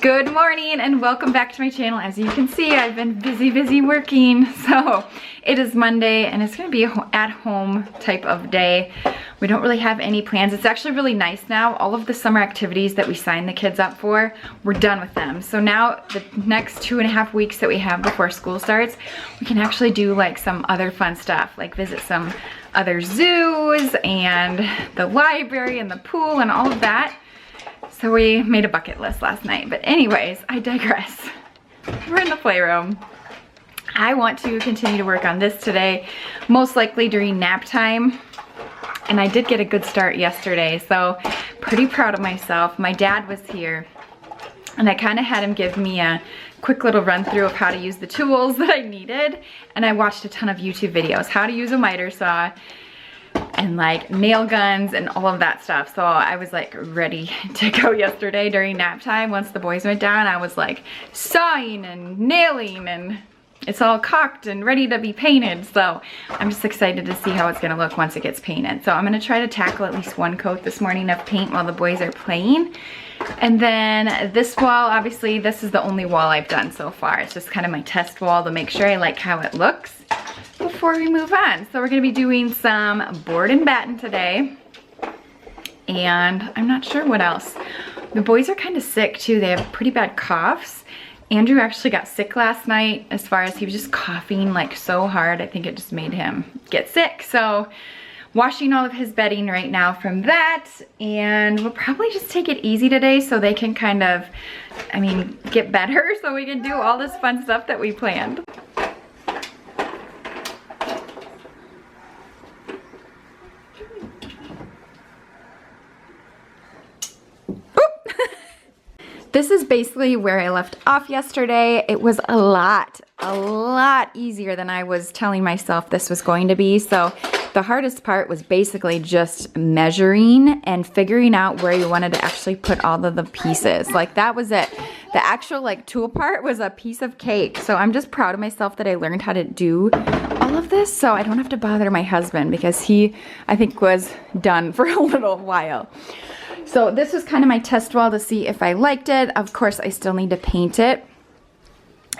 Good morning and welcome back to my channel. As you can see, I've been busy working. So it is Monday and it's gonna be an at-home type of day. We don't really have any plans. It's actually really nice now. All of the summer activities that we signed the kids up for, we're done with them. So now the next 2.5 weeks that we have before school starts, we can actually do like some other fun stuff, like visit some other zoos and the library and the pool and all of that. So we made a bucket list last night, but anyways, I digress. We're in the playroom. I want to continue to work on this today, most likely during nap time. And I did get a good start yesterday, so pretty proud of myself. My dad was here and I kind of had him give me a quick little run through of how to use the tools that I needed. And I watched a ton of YouTube videos, how to use a miter saw, and like nail guns and all of that stuff. So I was like ready to go yesterday during nap time. Once the boys went down, I was like sawing and nailing and it's all caulked and ready to be painted. So I'm just excited to see how it's gonna look once it gets painted. So I'm gonna try to tackle at least one coat this morning of paint while the boys are playing. And then this wall, obviously this is the only wall I've done so far. It's just kind of my test wall to make sure I like how it looks before we move on. So we're gonna be doing some board and batten today. And I'm not sure what else. The boys are kind of sick too. They have pretty bad coughs. Andrew actually got sick last night, as far as he was just coughing like so hard. I think it just made him get sick. So washing all of his bedding right now from that, and we'll probably just take it easy today so they can kind of, get better so we can do all this fun stuff that we planned. This is basically where I left off yesterday. It was a lot easier than I was telling myself this was going to be. So the hardest part was basically just measuring and figuring out where you wanted to actually put all of the pieces. Like that was it. The actual like tool part was a piece of cake. So I'm just proud of myself that I learned how to do all of this so I don't have to bother my husband, because he, I think, was done for a little while. So this was kind of my test wall to see if I liked it. Of course, I still need to paint it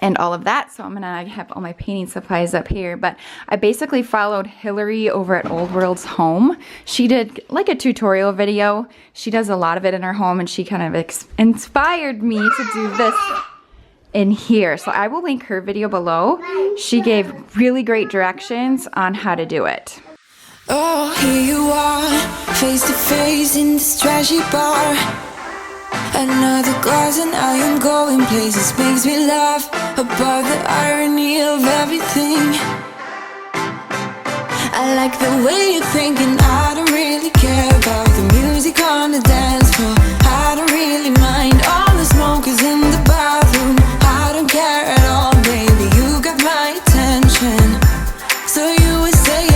and all of that. So I'm gonna have all my painting supplies up here. But I basically followed Hillary over at Old World's home. She did like a tutorial video. She does a lot of it in her home, and she kind of inspired me to do this in here. So I will link her video below. She gave really great directions on how to do it. Oh, here you are, face to face in this trashy bar. Another glass and I am going places. Makes me laugh about the irony of everything. I like the way you're thinking. I don't really care about the music on the dance floor. I don't really mind all the smokers in the bathroom. I don't care at all, baby, you got my attention. So you were saying,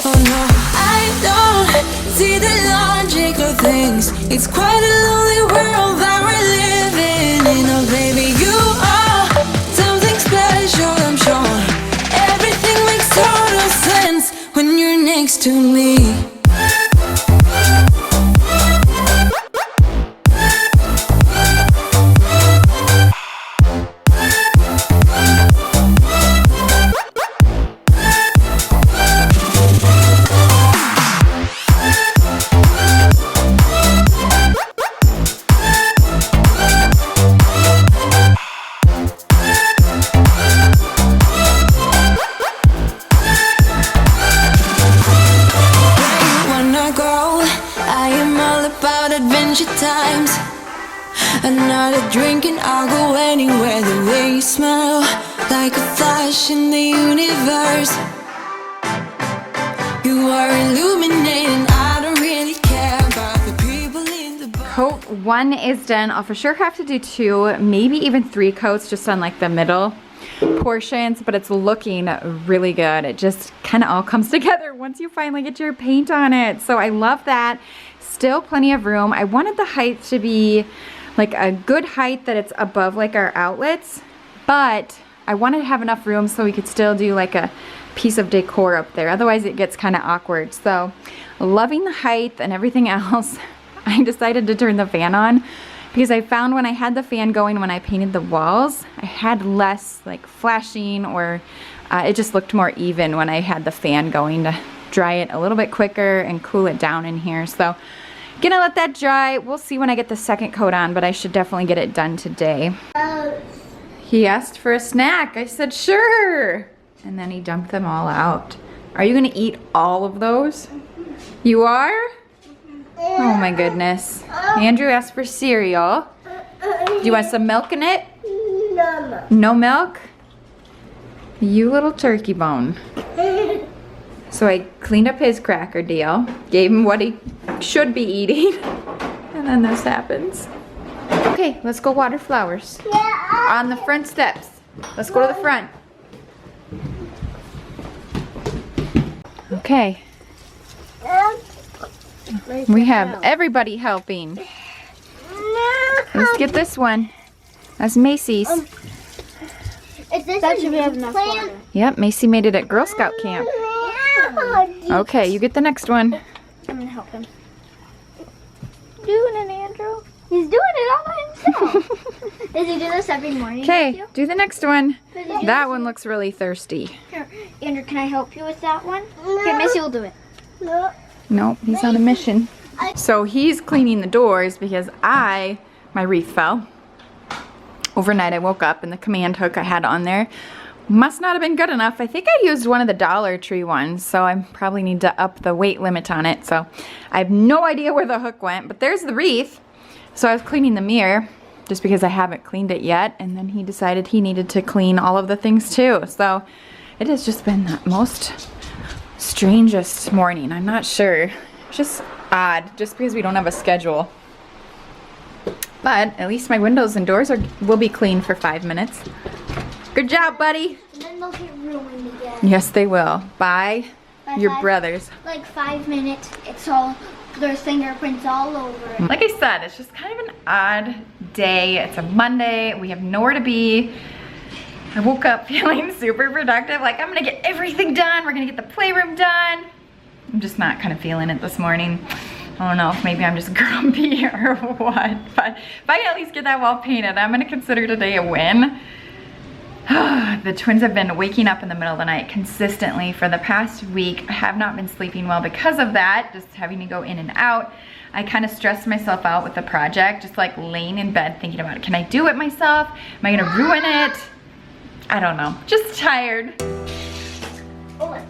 oh no, I don't see the logic of things. It's quite a lonely world that we're living in. Oh baby, you are something special, I'm sure. Everything makes total sense when you're next to me. Times another drink and I'll go anywhere. The way you smell, like a flash in the universe. You are illuminating. I don't really care about the people in the bar. Coat 1 is done. I'll for sure have to do 2, maybe even 3 coats just on like the middle portions, but it's looking really good. It just kind of all comes together once you finally get your paint on it. So I love that. Still plenty of room. I wanted the height to be like a good height that it's above like our outlets, but I wanted to have enough room so we could still do like a piece of decor up there. Otherwise it gets kind of awkward. So loving the height and everything else. I decided to turn the fan on because I found when I had the fan going when I painted the walls, I had less like flashing, or it just looked more even when I had the fan going to dry it a little bit quicker and cool it down in here. So gonna let that dry. We'll see when I get the second coat on, but I should definitely get it done today. He asked for a snack. I said sure, and then he dumped them all out. Are you gonna eat all of those? You are? Oh my goodness. Andrew asked for cereal. Do you want some milk in it? No. No milk? You little turkey bone. So I cleaned up his cracker deal, gave him what he should be eating, and then this happens. Okay, let's go water flowers. On the front steps. Let's go to the front. Okay. We have everybody helping. Let's get this one. That's Macy's. That should have enough water. Yep, Macy made it at Girl Scout camp. Okay, you get the next one. I'm gonna help him. Doing it, Andrew. He's doing it all by himself. Does he do this every morning? Okay, do the next one. That one looks really thirsty. Here, Andrew, can I help you with that one? Okay, Missy will do it. No. Nope, he's on a mission. So he's cleaning the doors because my wreath fell. Overnight I woke up and the command hook I had on there must not have been good enough. I think I used one of the Dollar Tree ones, so I probably need to up the weight limit on it. So I have no idea where the hook went, but there's the wreath. So I was cleaning the mirror just because I haven't cleaned it yet, and then he decided he needed to clean all of the things too. So it has just been the most strangest morning. I'm not sure. Just odd, just because we don't have a schedule. But at least my windows and doors will be clean for 5 minutes. Good job, buddy. And then they'll get ruined again. Yes, they will. By your brothers. Like 5 minutes, it's all, there's fingerprints all over it. Like I said, it's just kind of an odd day. It's a Monday. We have nowhere to be. I woke up feeling super productive. Like, I'm gonna get everything done. We're gonna get the playroom done. I'm just not kind of feeling it this morning. I don't know if maybe I'm just grumpy or what. But if I can at least get that wall painted, I'm gonna consider today a win. The twins have been waking up in the middle of the night consistently for the past week. I have not been sleeping well because of that, just having to go in and out. I kind of stressed myself out with the project, just like laying in bed thinking about it. Can I do it myself? Am I gonna ruin it? I don't know, just tired. Oh, yeah.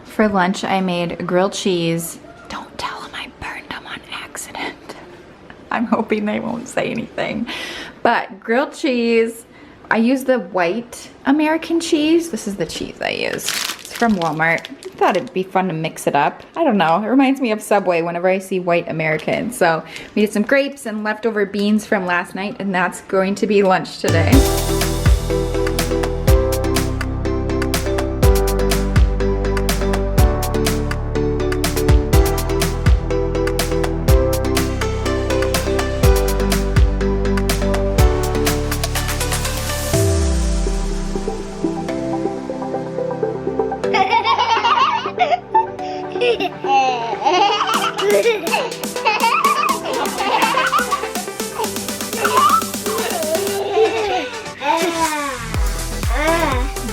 For lunch, I made grilled cheese. Don't tell them I burned them on accident. I'm hoping they won't say anything. But grilled cheese, I use the white American cheese. This is the cheese I use. It's from Walmart. I thought it'd be fun to mix it up. I don't know, it reminds me of Subway whenever I see white American. So we did some grapes and leftover beans from last night, and that's going to be lunch today.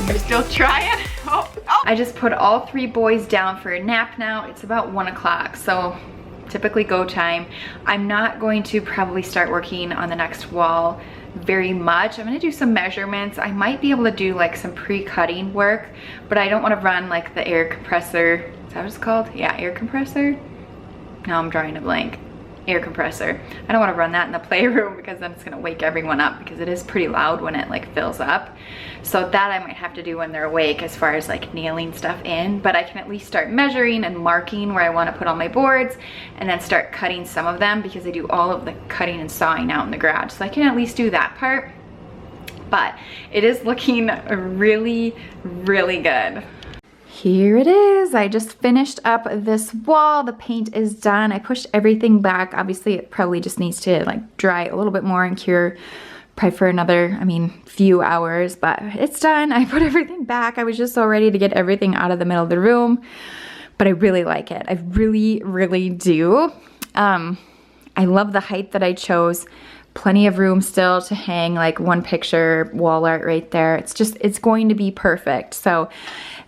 You're still trying? Oh. I just put all 3 boys down for a nap now. It's about 1 o'clock, so typically go time. I'm not going to probably start working on the next wall very much. I'm gonna do some measurements. I might be able to do like some pre-cutting work, but I don't want to run like the air compressor. Is that what it's called? Yeah, air compressor. Now I'm drawing a blank. air compressor. I don't want to run that in the playroom because then it's going to wake everyone up, because it is pretty loud when it like fills up. So that I might have to do when they're awake as far as like nailing stuff in, but I can at least start measuring and marking where I want to put all my boards, and then start cutting some of them, because I do all of the cutting and sawing out in the garage. So I can at least do that part, but it is looking really, really good. Here it is. I just finished up this wall. The paint is done. I pushed everything back. Obviously, it probably just needs to like dry a little bit more and cure probably for another, few hours, but it's done. I put everything back. I was just so ready to get everything out of the middle of the room, but I really like it. I really, really do. I love the height that I chose. Plenty of room still to hang like one picture, wall art right there. It's going to be perfect. So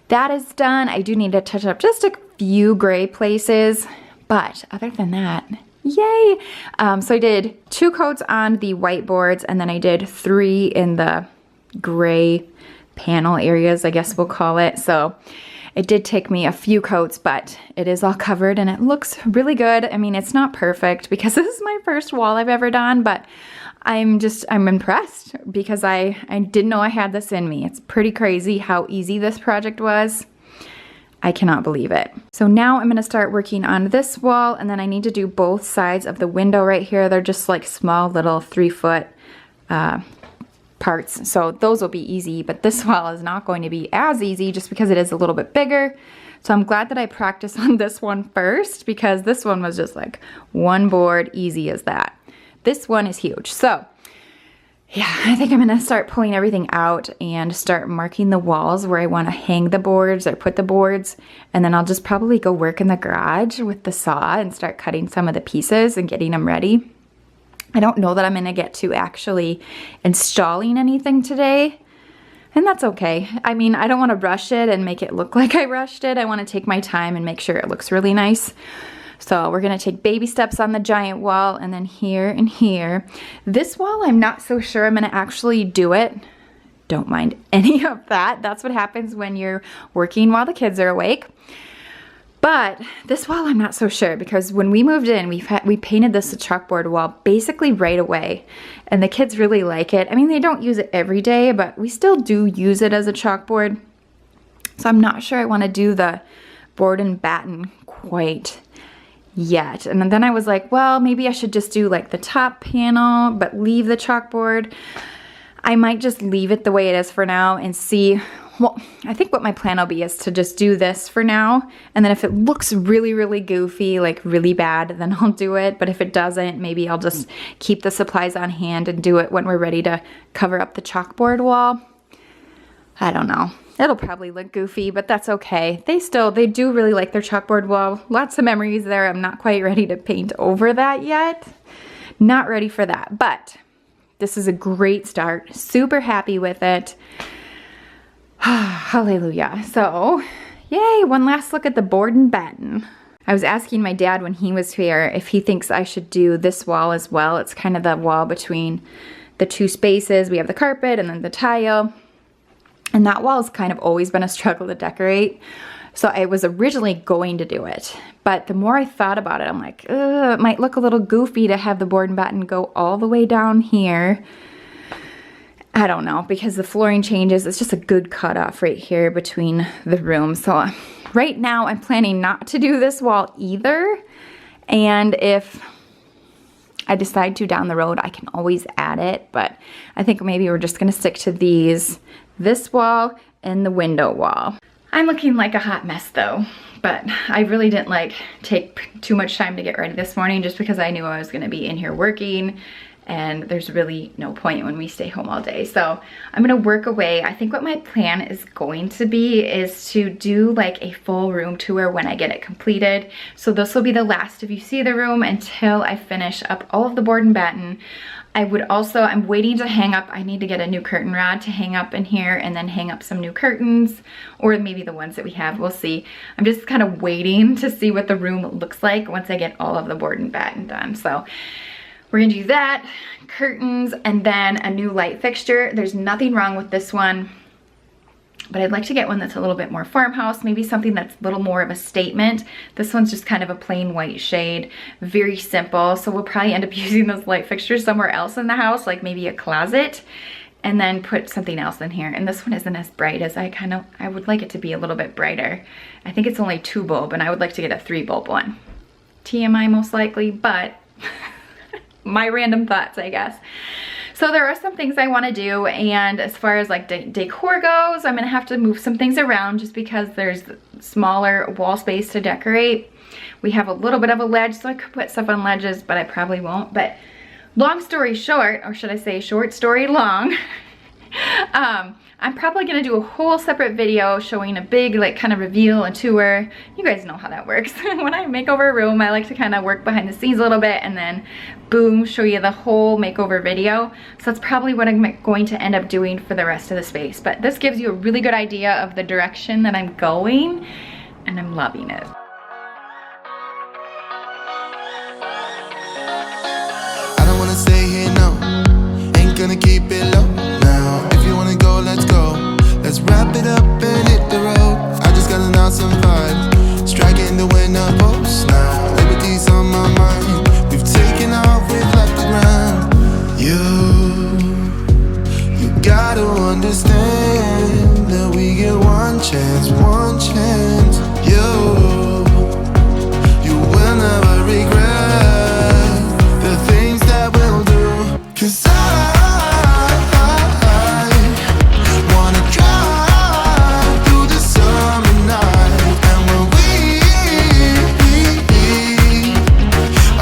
that is done. I do need to touch up just a few gray places, but other than that, yay. So I did 2 coats on the white boards, and then I did 3 in the gray panel areas, I guess we'll call it. So it did take me a few coats, but it is all covered and it looks really good. It's not perfect because this is my first wall I've ever done, but I'm impressed because I didn't know I had this in me. It's pretty crazy how easy this project was. I cannot believe it. So now I'm gonna start working on this wall, and then I need to do both sides of the window right here. They're just like small little 3-foot parts. So those will be easy, but this wall is not going to be as easy just because it is a little bit bigger. So I'm glad that I practiced on this one first, because this one was just like one board, easy as that. This one is huge. So yeah, I think I'm gonna start pulling everything out and start marking the walls where I wanna hang the boards or put the boards. And then I'll just probably go work in the garage with the saw and start cutting some of the pieces and getting them ready. I don't know that I'm gonna get to actually installing anything today, and that's okay. I don't wanna rush it and make it look like I rushed it. I wanna take my time and make sure it looks really nice. So we're gonna take baby steps on the giant wall, and then here and here. This wall, I'm not so sure I'm gonna actually do it. Don't mind any of that. That's what happens when you're working while the kids are awake. But this wall, I'm not so sure, because when we moved in, we painted this chalkboard wall basically right away, and the kids really like it. They don't use it every day, but we still do use it as a chalkboard. So I'm not sure I wanna do the board and batten quite yet. And then I was like, well, maybe I should just do like the top panel, but leave the chalkboard. I might just leave it the way it is for now and see. Well, I think what my plan will be is to just do this for now. And then if it looks really, really goofy, like really bad, then I'll do it. But if it doesn't, maybe I'll just keep the supplies on hand and do it when we're ready to cover up the chalkboard wall. I don't know. It'll probably look goofy, but that's okay. They do really like their chalkboard wall. Lots of memories there. I'm not quite ready to paint over that yet. Not ready for that, but this is a great start. Super happy with it. Hallelujah. So, yay, one last look at the board and batten. I was asking my dad when he was here if he thinks I should do this wall as well. It's kind of the wall between the 2 spaces. We have the carpet and then the tile. And that wall has kind of always been a struggle to decorate. So I was originally going to do it. But the more I thought about it, I'm like, it might look a little goofy to have the board and batten go all the way down here. I don't know, because the flooring changes. It's just a good cutoff right here between the rooms. So right now I'm planning not to do this wall either. And if I decide to down the road, I can always add it. But I think maybe we're just gonna stick to these. This wall and the window wall. I'm looking like a hot mess though, but I really didn't take too much time to get ready this morning just because I knew I was gonna be in here working, and there's really no point when we stay home all day. So I'm gonna work away. I think what my plan is going to be is to do like a full room tour when I get it completed. So this will be the last of you see the room until I finish up all of the board and batten. I'm waiting to hang up, I need to get a new curtain rod to hang up in here and then hang up some new curtains, or maybe the ones that we have, we'll see. I'm just kind of waiting to see what the room looks like once I get all of the board and batten done. So we're gonna do that, curtains, and then a new light fixture. There's nothing wrong with this one, but I'd like to get one that's a little bit more farmhouse, maybe something that's a little more of a statement. This one's just kind of a plain white shade, very simple. So we'll probably end up using those light fixtures somewhere else in the house, like maybe a closet, and then put something else in here. And this one isn't as bright as I would like it to be a little bit brighter. I think it's only 2 bulb, and I would like to get a 3 bulb one. TMI most likely, but my random thoughts, I guess. So there are some things I want to do, and as far as like decor goes, I'm gonna have to move some things around just because there's smaller wall space to decorate. We have a little bit of a ledge, so I could put stuff on ledges, but I probably won't. But long story short, or should I say short story long, I'm probably gonna do a whole separate video showing a big like kind of reveal and tour. You guys know how that works. When I make over a room, I like to kind of work behind the scenes a little bit and then boom, show you the whole makeover video. So that's probably what I'm going to end up doing for the rest of the space. But this gives you a really good idea of the direction that I'm going, and I'm loving it. I don't wanna stay here, no. Ain't gonna keep it low now. If you wanna go, let's go. Let's wrap it up and hit the road. I just got an awesome vibe, striking the winner post now. Liberty's on my mind. We've taken off, we've left the ground. You gotta understand that we get one chance, one chance. You will never regret the things that we'll do. 'Cause I wanna drive through the summer night. And when we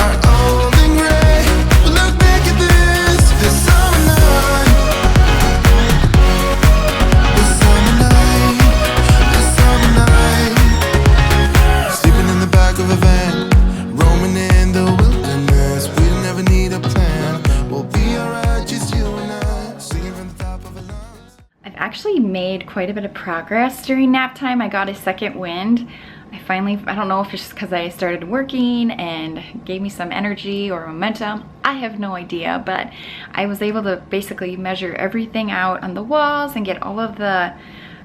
are old and gray, we'll look back at this summer night. This summer night, this summer night. Sleeping in the back of a van, roaming in the wilderness. We'll never need a plan. We'll be alright, just you and I, singing from the top of a lungs. I've actually made quite a bit of progress during nap time. I got a second wind. I don't know if it's just because I started working and gave me some energy or momentum. I have no idea, but I was able to basically measure everything out on the walls and get all of the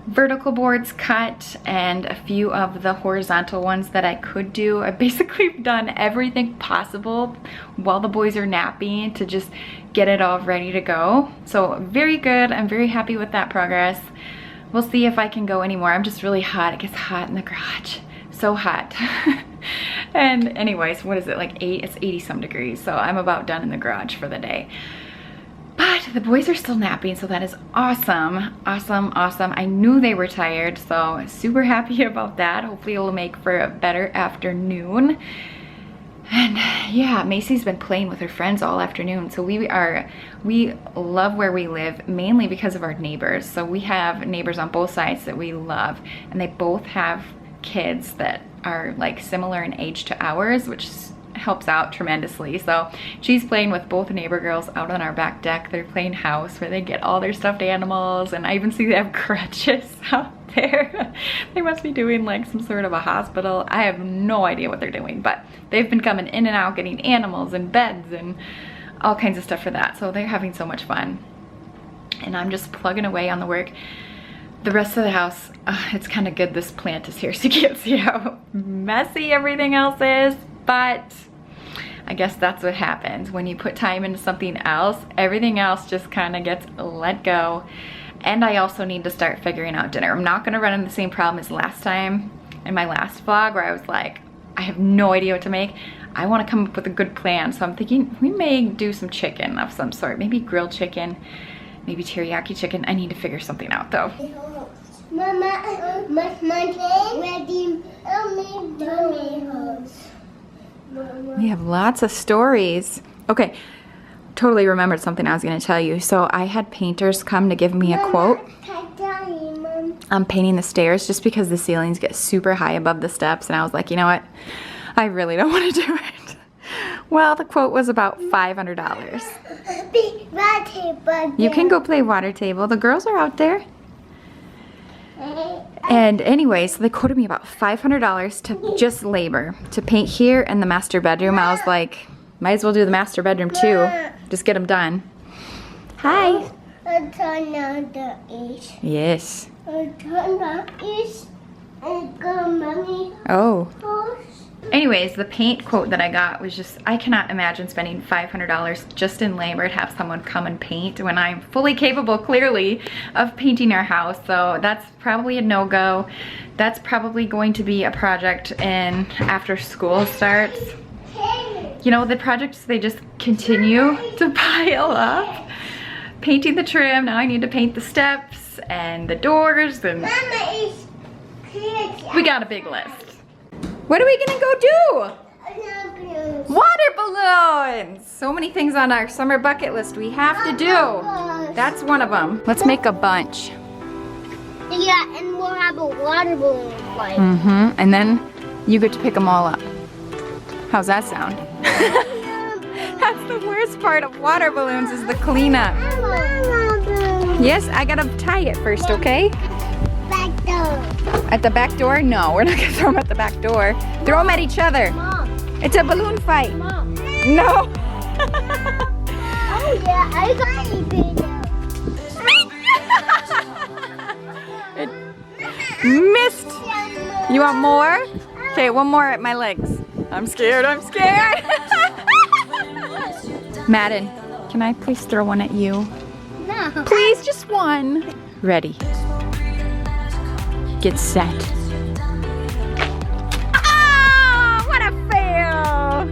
vertical boards cut and a few of the horizontal ones that I could do. I've basically done everything possible while the boys are napping to just get it all ready to go. So very good. I'm very happy with that progress. We'll see if I can go anymore. I'm just really hot. It gets hot in the garage. So hot. And anyways, what is it, like 8? It's 80 some degrees. So I'm about done in the garage for the day. But the boys are still napping, so that is awesome. Awesome, awesome. I knew they were tired, so super happy about that. Hopefully it'll make for a better afternoon. And yeah, Macy's been playing with her friends all afternoon. So we love where we live, mainly because of our neighbors. So we have neighbors on both sides that we love, and they both have kids that are like similar in age to ours, which helps out tremendously. So she's playing with both neighbor girls out on our back deck. They're playing house where they get all their stuffed animals, and I even see they have crutches out there. They must be doing like some sort of a hospital. I have no idea what they're doing, but they've been coming in and out getting animals and beds and all kinds of stuff for that. So they're having so much fun, and I'm just plugging away on the work. The rest of the house, it's kind of good this plant is here so you can't see how messy everything else is, but I guess that's what happens when you put time into something else. Everything else just kind of gets let go. And I also need to start figuring out dinner. I'm not gonna run into the same problem as last time in my last vlog where I was like, I have no idea what to make. I want to come up with a good plan, so I'm thinking we may do some chicken of some sort, maybe grilled chicken, maybe teriyaki chicken. I need to figure something out though. We have lots of stories. Okay, totally remembered something I was gonna tell you. So I had painters come to give me a quote. I'm painting the stairs just because the ceilings get super high above the steps, and I was like, you know what? I really don't want to do it. Well, the quote was about $500. You can go play water table. The girls are out there. And anyway, so they quoted me about $500 to just labor to paint here and the master bedroom. I was like, might as well do the master bedroom too. Just get them done. Hi. turn on the east. Yes. Turn on east and go mommy. Oh. Horse. Anyways, the paint quote that I got was just, I cannot imagine spending $500 just in labor to have someone come and paint when I'm fully capable, clearly, of painting our house. So that's probably a no-go. That's probably going to be a project in after school starts. You know, the projects, they just continue to pile up. Painting the trim, now I need to paint the steps and the doors, and we got a big list. What are we gonna go do? Water balloons! So many things on our summer bucket list we have to do. That's one of them. Let's make a bunch. Yeah, and we'll have a water balloon fight. Mm-hmm, and then you get to pick them all up. How's that sound? That's the worst part of water balloons is the cleanup. Yes, I gotta tie it first, okay? Back door. At the back door? No, we're not gonna throw them at the back door. Throw them at each other. Mom. It's a balloon fight. Mom. No. Oh yeah, I got a video. It missed. You want more? Okay, one more at my legs. I'm scared, I'm scared. Madden, can I please throw one at you? No. Please, just one. Ready. Get set. Ah, what a fail.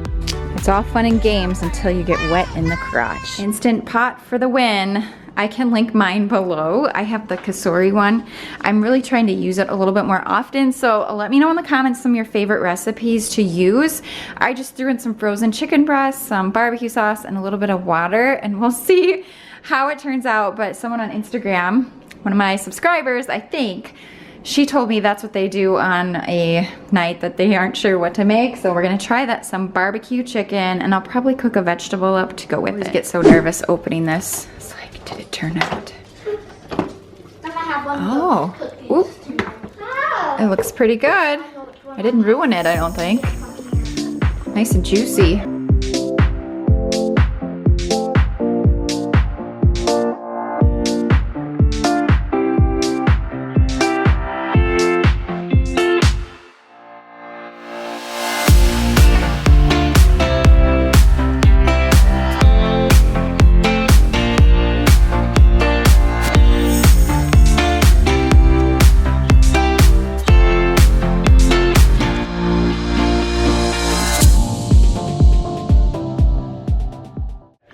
It's all fun and games until you get wet in the crotch. Instant Pot for the win. I can link mine below. I have the Kasori one. I'm really trying to use it a little bit more often, so let me know in the comments some of your favorite recipes to use. I just threw in some frozen chicken breasts, some barbecue sauce, and a little bit of water, and we'll see how it turns out. But someone on Instagram, one of my subscribers, I think, she told me that's what they do on a night that they aren't sure what to make. So we're gonna try that, some barbecue chicken, and I'll probably cook a vegetable up to go with it. I get so nervous opening this. It's like, did it turn out? Oh, oop. It looks pretty good. I didn't ruin it, I don't think. Nice and juicy.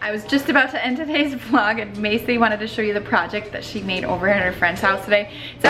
I was just about to end today's vlog, and Macy wanted to show you the project that she made over at her friend's house today. It's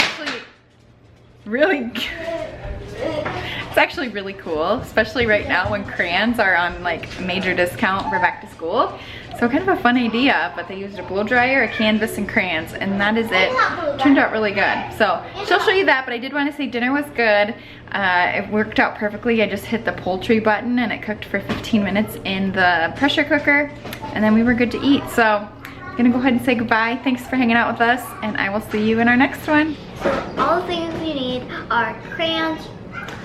actually really cool, especially right now when crayons are on like major discount for back to school. So kind of a fun idea, but they used a blow dryer, a canvas, and crayons, and that is it. Turned out really good. So she'll show you that, but I did want to say dinner was good. It worked out perfectly. I just hit the poultry button and it cooked for 15 minutes in the pressure cooker, and then we were good to eat. So I'm gonna go ahead and say goodbye. Thanks for hanging out with us, and I will see you in our next one. All the things you need are crayons,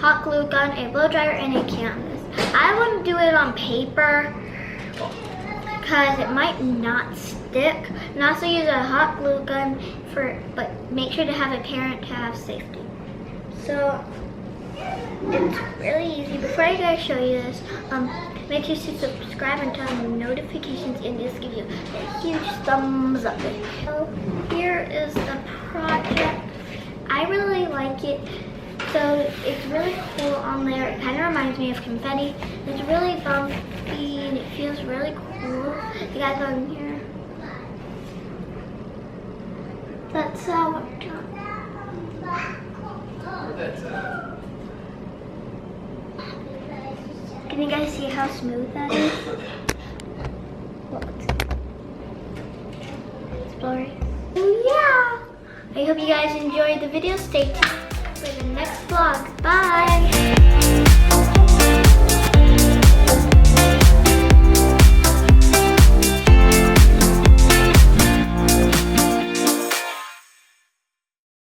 hot glue gun, a blow dryer, and a canvas. I wouldn't do it on paper because it might not stick. And also use a hot glue gun but make sure to have a parent to have safety. So it's really easy. Before I guys show you this, make sure to subscribe and turn on notifications, and just give you a huge thumbs up. So here is the project. I really like it. So it's really cool on there. It kind of reminds me of confetti. It's really bumpy and it feels really cool. You guys go in here. That's how it turns. Can you guys see how smooth that is? Look. It's blurry. Yeah. I hope you guys enjoyed the video. Stay tuned for the next vlog. Bye.